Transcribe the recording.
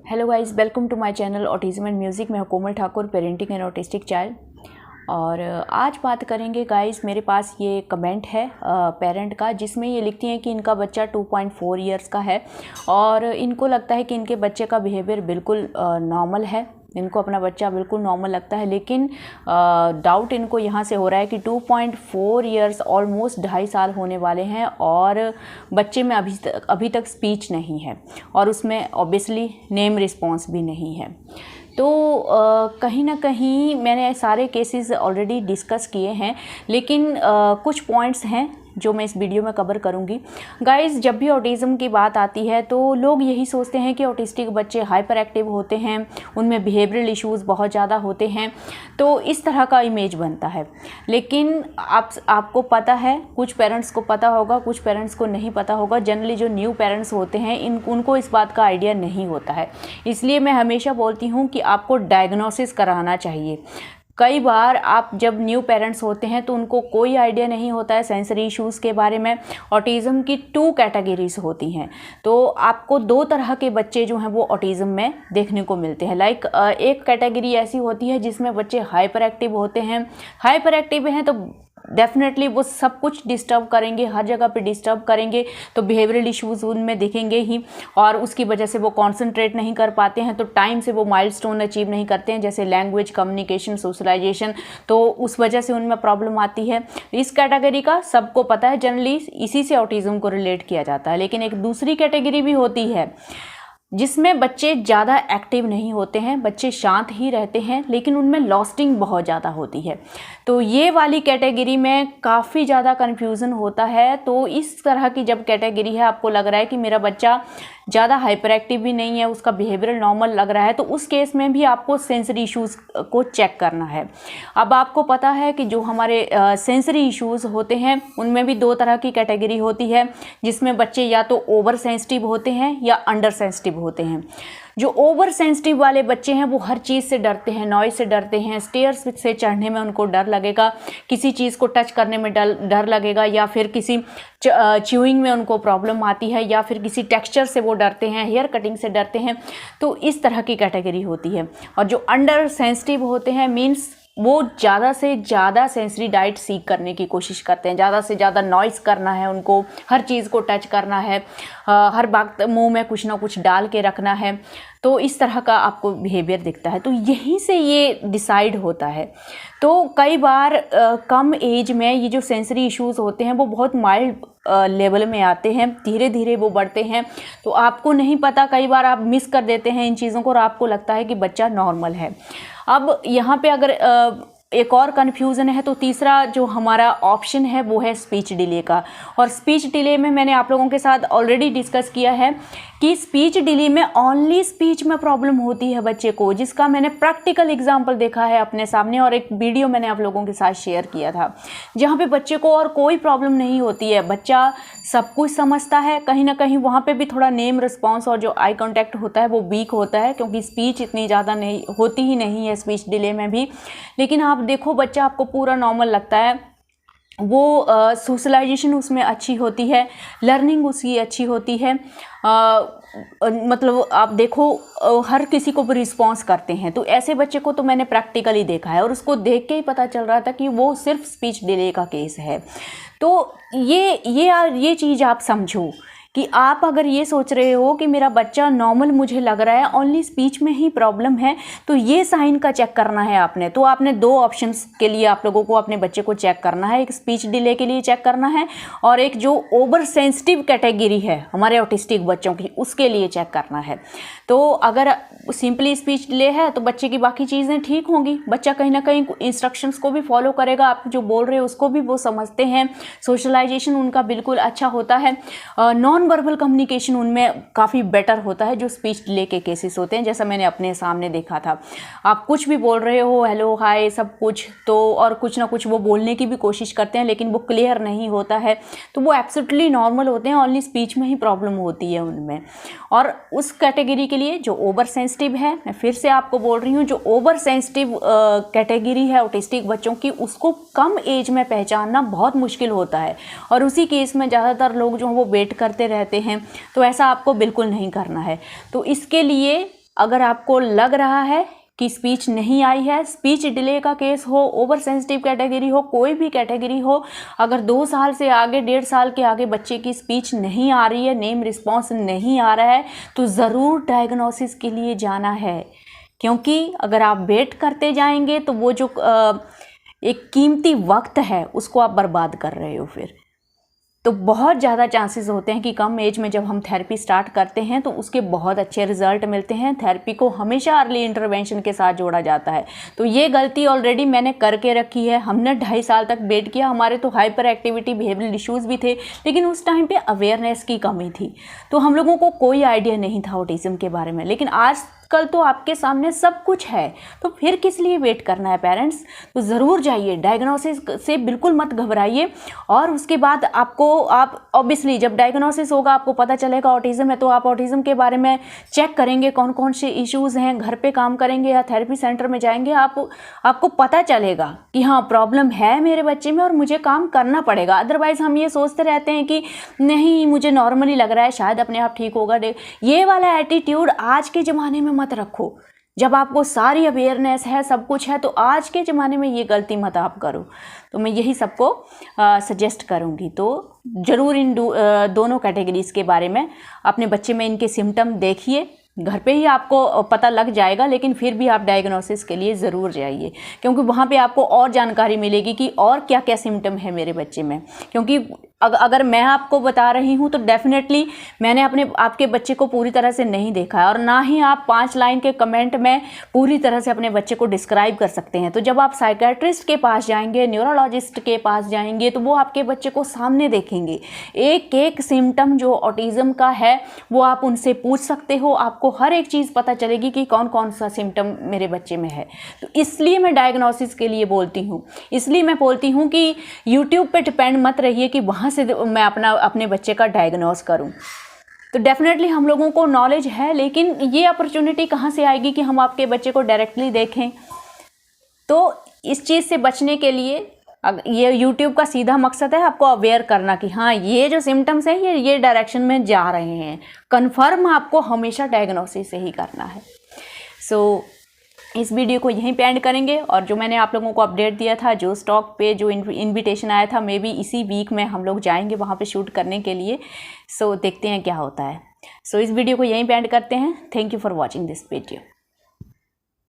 Hello guys, welcome to my channel autism and music. मैं Komal Thakur, parenting and autistic child. और आज बात करेंगे गाइस, मेरे पास ये कमेंट है पेरेंट का, जिसमें ये लिखती हैं कि इनका बच्चा 2.4 इयर्स का है और इनको लगता है कि इनके बच्चे का बिहेवियर बिल्कुल नॉर्मल है। इनको अपना बच्चा बिल्कुल नॉर्मल लगता है, लेकिन डाउट इनको यहाँ से हो रहा है कि 2.4 इयर्स ऑलमोस्ट 2.5 साल होने वाले हैं और बच्चे में अभी तक स्पीच नहीं है और उसमें ऑब्वियसली नेम रिस्पॉन्स भी नहीं है। तो कहीं ना कहीं मैंने सारे केसेस ऑलरेडी डिस्कस किए हैं, लेकिन कुछ पॉइंट्स हैं जो मैं इस वीडियो में कवर करूंगी। गाइस, जब भी ऑटिज़म की बात आती है तो लोग यही सोचते हैं कि ऑटिस्टिक बच्चे हाइपर एक्टिव होते हैं, उनमें बिहेवियरल इश्यूज़ बहुत ज़्यादा होते हैं, तो इस तरह का इमेज बनता है। लेकिन आपको पता है, कुछ पेरेंट्स को पता होगा, कुछ पेरेंट्स को नहीं पता होगा। जनरली जो न्यू पेरेंट्स होते हैं उनको इस बात का आइडिया नहीं होता है। इसलिए मैं हमेशा बोलती हूँ कि आपको डायग्नोसिस कराना चाहिए। कई बार आप जब न्यू पेरेंट्स होते हैं तो उनको कोई आइडिया नहीं होता है सेंसरी इश्यूज़ के बारे में। ऑटिज़म की 2 कैटेगरीज होती हैं, तो आपको 2 तरह के बच्चे जो हैं वो ऑटिज़म में देखने को मिलते हैं। एक कैटेगरी ऐसी होती है जिसमें बच्चे हाइपर एक्टिव होते हैं। हाइपर एक्टिव हैं तो डेफिनेटली वो सब कुछ डिस्टर्ब करेंगे, हर जगह पे डिस्टर्ब करेंगे, तो बिहेवियरल इश्यूज़ उनमें दिखेंगे ही और उसकी वजह से वो कंसंट्रेट नहीं कर पाते हैं, तो टाइम से वो माइलस्टोन अचीव नहीं करते हैं, जैसे लैंग्वेज, कम्युनिकेशन, सोशलाइजेशन, तो उस वजह से उनमें प्रॉब्लम आती है। इस कैटेगरी का सबको पता है, जनरली इसी से ऑटिज़म को रिलेट किया जाता है। लेकिन एक दूसरी कैटेगरी भी होती है जिसमें बच्चे ज़्यादा एक्टिव नहीं होते हैं, बच्चे शांत ही रहते हैं, लेकिन उनमें लॉस्टिंग बहुत ज़्यादा होती है। तो ये वाली कैटेगरी में काफ़ी ज़्यादा कन्फ्यूज़न होता है। तो इस तरह की जब कैटेगरी है, आपको लग रहा है कि मेरा बच्चा ज़्यादा हाइपर एक्टिव भी नहीं है, उसका बिहेवियरल नॉर्मल लग रहा है, तो उस केस में भी आपको सेंसरी इश्यूज़ को चेक करना है। अब आपको पता है कि जो हमारे सेंसरी इश्यूज़ होते हैं उनमें भी 2 तरह की कैटेगरी होती है, जिसमें बच्चे या तो ओवर सेंसिटिव होते हैं या अंडर सेंसिटिव होते हैं। जो ओवर सेंसिटिव वाले बच्चे हैं वो हर चीज़ से डरते हैं, नॉइज़ से डरते हैं, स्टेयर्स से चढ़ने में उनको डर लगेगा, किसी चीज़ को टच करने में डर लगेगा, या फिर किसी च्यूइंग में उनको प्रॉब्लम आती है, या फिर किसी टेक्सचर से वो डरते हैं, हेयर कटिंग से डरते हैं। तो इस तरह की कैटेगरी होती है। और जो अंडर सेंसिटिव होते हैं मीन्स वो ज़्यादा से ज़्यादा सेंसरी डाइट सीख करने की कोशिश करते हैं, ज़्यादा से ज़्यादा नॉइज़ करना है उनको, हर चीज़ को टच करना है, हर वक्त मुंह में कुछ ना कुछ डाल के रखना है। तो इस तरह का आपको बिहेवियर दिखता है, तो यहीं से ये डिसाइड होता है। तो कई बार कम एज में ये जो सेंसरी इश्यूज़ होते हैं वो बहुत माइल्ड लेवल में आते हैं, धीरे धीरे वो बढ़ते हैं, तो आपको नहीं पता, कई बार आप मिस कर देते हैं इन चीज़ों को और आपको लगता है कि बच्चा नॉर्मल है। अब यहाँ पे अगर एक और कन्फ्यूज़न है, तो तीसरा जो हमारा ऑप्शन है वो है स्पीच डिले का। और स्पीच डिले में मैंने आप लोगों के साथ ऑलरेडी डिस्कस किया है कि स्पीच डिले में ओनली स्पीच में प्रॉब्लम होती है बच्चे को, जिसका मैंने प्रैक्टिकल एग्जांपल देखा है अपने सामने, और एक वीडियो मैंने आप लोगों के साथ शेयर किया था जहाँ पे बच्चे को और कोई प्रॉब्लम नहीं होती है, बच्चा सब कुछ समझता है। कहीं ना कहीं वहाँ पे भी थोड़ा नेम रिस्पॉन्स और जो आई कॉन्टैक्ट होता है वो वीक होता है, क्योंकि स्पीच इतनी ज़्यादा नहीं होती ही नहीं है स्पीच डिले में भी। लेकिन आप देखो, बच्चा आपको पूरा नॉर्मल लगता है, वो सोशलाइजेशन उसमें अच्छी होती है, लर्निंग उसकी अच्छी होती है, मतलब आप देखो हर किसी को भी रिस्पॉन्स करते हैं। तो ऐसे बच्चे को तो मैंने प्रैक्टिकली देखा है और उसको देख के ही पता चल रहा था कि वो सिर्फ स्पीच डिले का केस है। तो ये चीज़ आप समझो कि आप अगर ये सोच रहे हो कि मेरा बच्चा नॉर्मल मुझे लग रहा है, ओनली स्पीच में ही प्रॉब्लम है, तो ये साइन का चेक करना है आपने। तो आपने 2 ऑप्शंस के लिए आप लोगों को अपने बच्चे को चेक करना है, एक स्पीच डिले के लिए चेक करना है और एक जो ओवर सेंसिटिव कैटेगरी है हमारे ऑटिस्टिक बच्चों की, उसके लिए चेक करना है। तो अगर सिंपली स्पीच डिले है तो बच्चे की बाकी चीज़ें ठीक होंगी, बच्चा कहीं ना कहीं इंस्ट्रक्शंस को भी फॉलो करेगा, आप जो बोल रहे हो उसको भी वो समझते हैं, सोशलाइजेशन उनका बिल्कुल अच्छा होता है, नॉन वर्बल कम्युनिकेशन उनमें काफ़ी बेटर होता है जो स्पीच डिले के केसेस होते हैं, जैसा मैंने अपने सामने देखा था। आप कुछ भी बोल रहे हो, हेलो हाय सब कुछ, तो और कुछ ना कुछ वो बोलने की भी कोशिश करते हैं, लेकिन वो क्लियर नहीं होता है, तो वो एब्सोल्युटली नॉर्मल होते हैं, ओनली स्पीच में ही प्रॉब्लम होती है उनमें। और उस कैटेगरी के लिए जो ओवर सेंसिटिव है, मैं फिर से आपको बोल रही हूँ, जो ओवर सेंसिटिव कैटेगरी है ऑटिस्टिक बच्चों की, उसको कम एज में पहचानना बहुत मुश्किल होता है और उसी केस में ज़्यादातर लोग जो वो वेट करते रहते हैं। तो ऐसा आपको बिल्कुल नहीं करना है। तो इसके लिए अगर आपको लग रहा है कि स्पीच नहीं आई है, स्पीच डिले का केस हो, ओवर सेंसिटिव कैटेगरी हो, कोई भी कैटेगरी हो, अगर 2 साल से आगे, 1.5 साल के आगे बच्चे की स्पीच नहीं आ रही है, नेम रिस्पॉन्स नहीं आ रहा है, तो ज़रूर डायग्नोसिस के लिए जाना है। क्योंकि अगर आप वेट करते जाएंगे तो वो जो एक कीमती वक्त है उसको आप बर्बाद कर रहे हो फिर। तो बहुत ज़्यादा चांसेस होते हैं कि कम एज में जब हम थेरेपी स्टार्ट करते हैं तो उसके बहुत अच्छे रिजल्ट मिलते हैं। थेरेपी को हमेशा अर्ली इंटरवेंशन के साथ जोड़ा जाता है। तो ये गलती ऑलरेडी मैंने करके रखी है। हमने 2.5 साल तक वेट किया। हमारे तो हाइपर एक्टिविटी बिहेवियरल इश्यूज़ भी थे, लेकिन उस टाइम पे अवेयरनेस की कमी थी, तो हम लोगों को कोई आइडिया नहीं था ऑटिज़म के बारे में। लेकिन आज कल तो आपके सामने सब कुछ है, तो फिर किस लिए वेट करना है पेरेंट्स। तो ज़रूर जाइए, डायग्नोसिस से बिल्कुल मत घबराइए। और उसके बाद आप ऑब्वियसली जब डायग्नोसिस होगा आपको पता चलेगा ऑटिज़म है, तो आप ऑटिज़म के बारे में चेक करेंगे कौन कौन से इश्यूज़ हैं, घर पे काम करेंगे या थेरेपी सेंटर में जाएंगे, आपको पता चलेगा कि हाँ प्रॉब्लम है मेरे बच्चे में और मुझे काम करना पड़ेगा। अदरवाइज़ हम ये सोचते रहते हैं कि नहीं मुझे नॉर्मली लग रहा है, शायद अपने आप ठीक होगा। ये वाला एटीट्यूड आज के ज़माने में मत रखो। जब आपको सारी अवेयरनेस है, सब कुछ है, तो आज के ज़माने में ये गलती मत आप करो। तो मैं यही सबको सजेस्ट करूँगी। तो ज़रूर इन दोनों कैटेगरीज़ के बारे में अपने बच्चे में इनके सिम्टम देखिए। घर पे ही आपको पता लग जाएगा, लेकिन फिर भी आप डायग्नोसिस के लिए ज़रूर जाइए, क्योंकि वहाँ पे आपको और जानकारी मिलेगी कि और क्या क्या सिम्टम है मेरे बच्चे में। क्योंकि अगर मैं आपको बता रही हूँ तो डेफिनेटली मैंने आपके बच्चे को पूरी तरह से नहीं देखा है, और ना ही आप 5 लाइन के कमेंट में पूरी तरह से अपने बच्चे को डिस्क्राइब कर सकते हैं। तो जब आप साइकेट्रिस्ट के पास जाएंगे, न्यूरोलॉजिस्ट के पास जाएंगे, तो वो आपके बच्चे को सामने देखेंगे। एक एक सिम्टम जो ऑटिज़म का है वो आप उनसे पूछ सकते हो, आपको हर एक चीज़ पता चलेगी कि कौन कौन सा सिम्टम मेरे बच्चे में है। तो इसलिए मैं डायग्नोसिस के लिए बोलती हूँ, इसलिए मैं बोलती हूँ कि यूट्यूब पे डिपेंड मत रहिए कि वहाँ से मैं अपने बच्चे का डायग्नोस करूं। तो डेफिनेटली हम लोगों को नॉलेज है, लेकिन ये अपॉर्चुनिटी कहाँ से आएगी कि हम आपके बच्चे को डायरेक्टली देखें। तो इस चीज़ से बचने के लिए ये यूट्यूब का सीधा मकसद है आपको अवेयर करना कि हाँ ये जो सिम्टम्स हैं ये डायरेक्शन में जा रहे हैं। कन्फर्म आपको हमेशा डायग्नोसिस से ही करना है। सो इस वीडियो को यहीं पे एंड करेंगे। और जो मैंने आप लोगों को अपडेट दिया था, जो स्टॉक पे जो इनविटेशन आया था, मे बी इसी वीक में हम लोग जाएंगे वहाँ पे शूट करने के लिए। सो देखते हैं क्या होता है। सो इस वीडियो को यहीं पे एंड करते हैं। Thank you for watching this video.